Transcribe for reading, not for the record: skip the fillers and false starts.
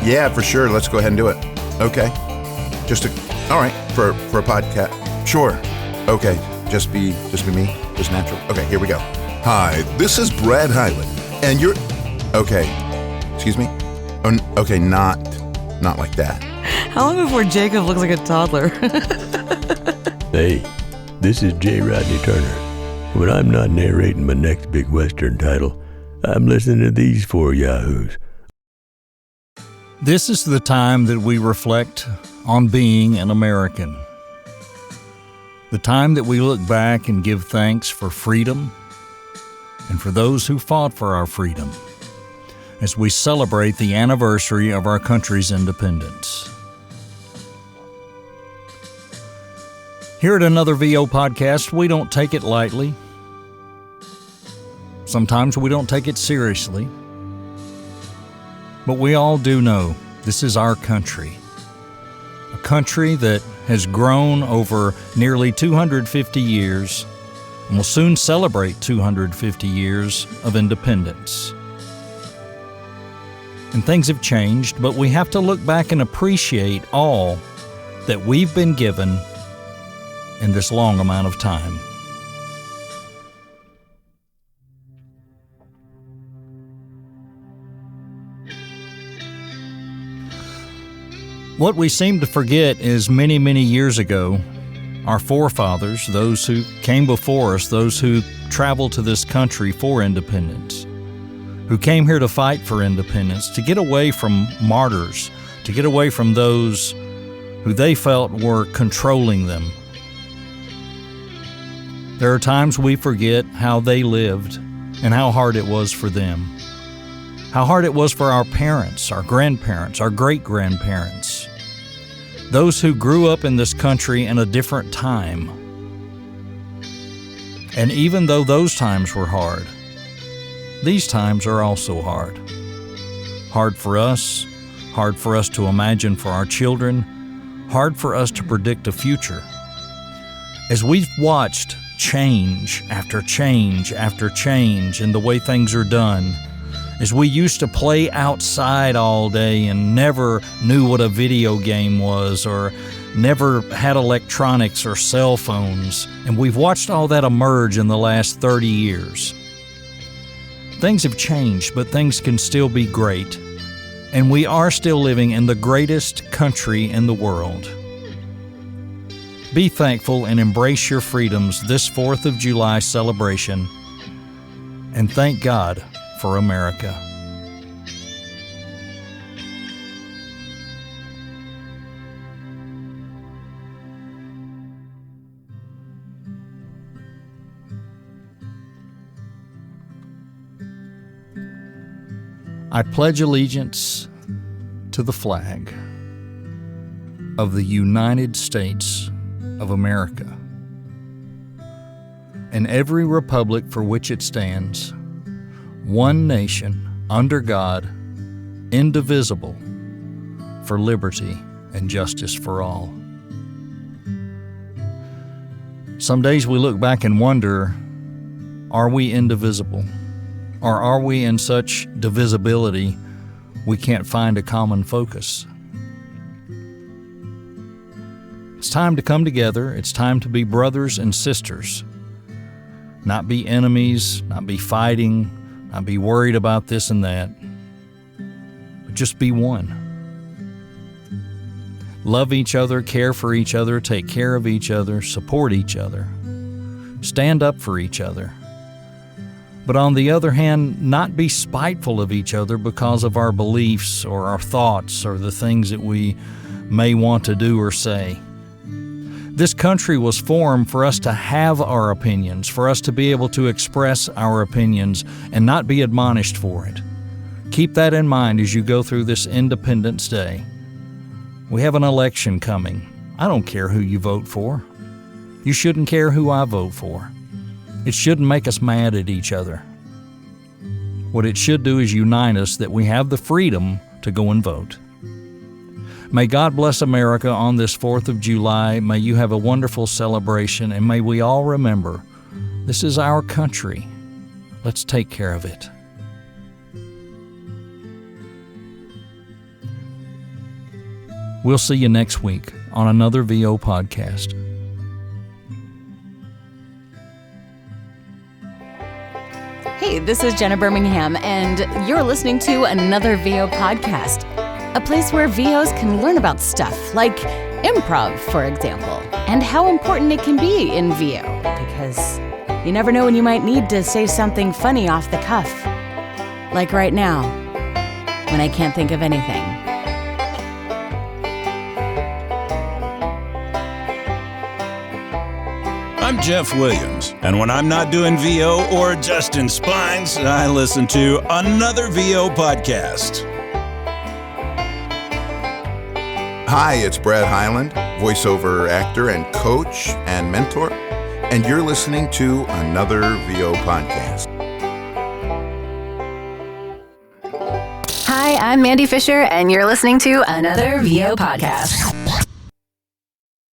Yeah, for sure. Let's go ahead and do it. Okay. All right, for a podcast. Sure. Okay. Just be me. Just natural. Okay, here we go. Hi, this is Brad Hyland, and you're... Okay. Excuse me? Okay, not like that. How long before Jacob looks like a toddler? Hey, this is J. Rodney Turner. When I'm not narrating my next big Western title, I'm listening to these four yahoos. This is the time that we reflect on being an American. The time that we look back and give thanks for freedom and for those who fought for our freedom as we celebrate the anniversary of our country's independence. Here at Another VO Podcast, we don't take it lightly. Sometimes we don't take it seriously. But we all do know this is our country. A country that has grown over nearly 250 years and will soon celebrate 250 years of independence. And things have changed, but we have to look back and appreciate all that we've been given in this long amount of time. What we seem to forget is many, many years ago, our forefathers, those who came before us, those who traveled to this country for independence, who came here to fight for independence, to get away from martyrs, to get away from those who they felt were controlling them. There are times we forget how they lived and how hard it was for them, how hard it was for our parents, our grandparents, our great-grandparents, those who grew up in this country in a different time. And even though those times were hard, these times are also hard. Hard for us to imagine for our children, hard for us to predict a future. As we've watched change after change after change in the way things are done, as we used to play outside all day and never knew what a video game was or never had electronics or cell phones, and we've watched all that emerge in the last 30 years. Things have changed, but things can still be great, and we are still living in the greatest country in the world. Be thankful and embrace your freedoms this 4th of July celebration, and thank God for America. I pledge allegiance to the flag of the United States of America and every republic for which it stands, one nation, under God, indivisible, for liberty and justice for all. Some days we look back and wonder, are we indivisible? Or are we in such divisibility we can't find a common focus? It's time to come together. It's time to be brothers and sisters. Not be enemies, not be fighting, not be worried about this and that, but just be one. Love each other, care for each other, take care of each other, support each other, stand up for each other. But on the other hand, not be spiteful of each other because of our beliefs or our thoughts or the things that we may want to do or say. This country was formed for us to have our opinions, for us to be able to express our opinions and not be admonished for it. Keep that in mind as you go through this Independence Day. We have an election coming. I don't care who you vote for. You shouldn't care who I vote for. It shouldn't make us mad at each other. What it should do is unite us that we have the freedom to go and vote. May God bless America on this 4th of July. May you have a wonderful celebration, and may we all remember, this is our country. Let's take care of it. We'll see you next week on another VO podcast. Hey, this is Jenna Birmingham, and you're listening to another VO podcast, a place where VOs can learn about stuff like improv, for example, and how important it can be in VO, because you never know when you might need to say something funny off the cuff. Like right now, when I can't think of anything. I'm Jeff Williams, and when I'm not doing VO or adjusting spines, I listen to another VO podcast. Hi, it's Brad Highland, voiceover actor and coach and mentor, and you're listening to another VO podcast. Hi, I'm Mandy Fisher, and you're listening to another VO podcast.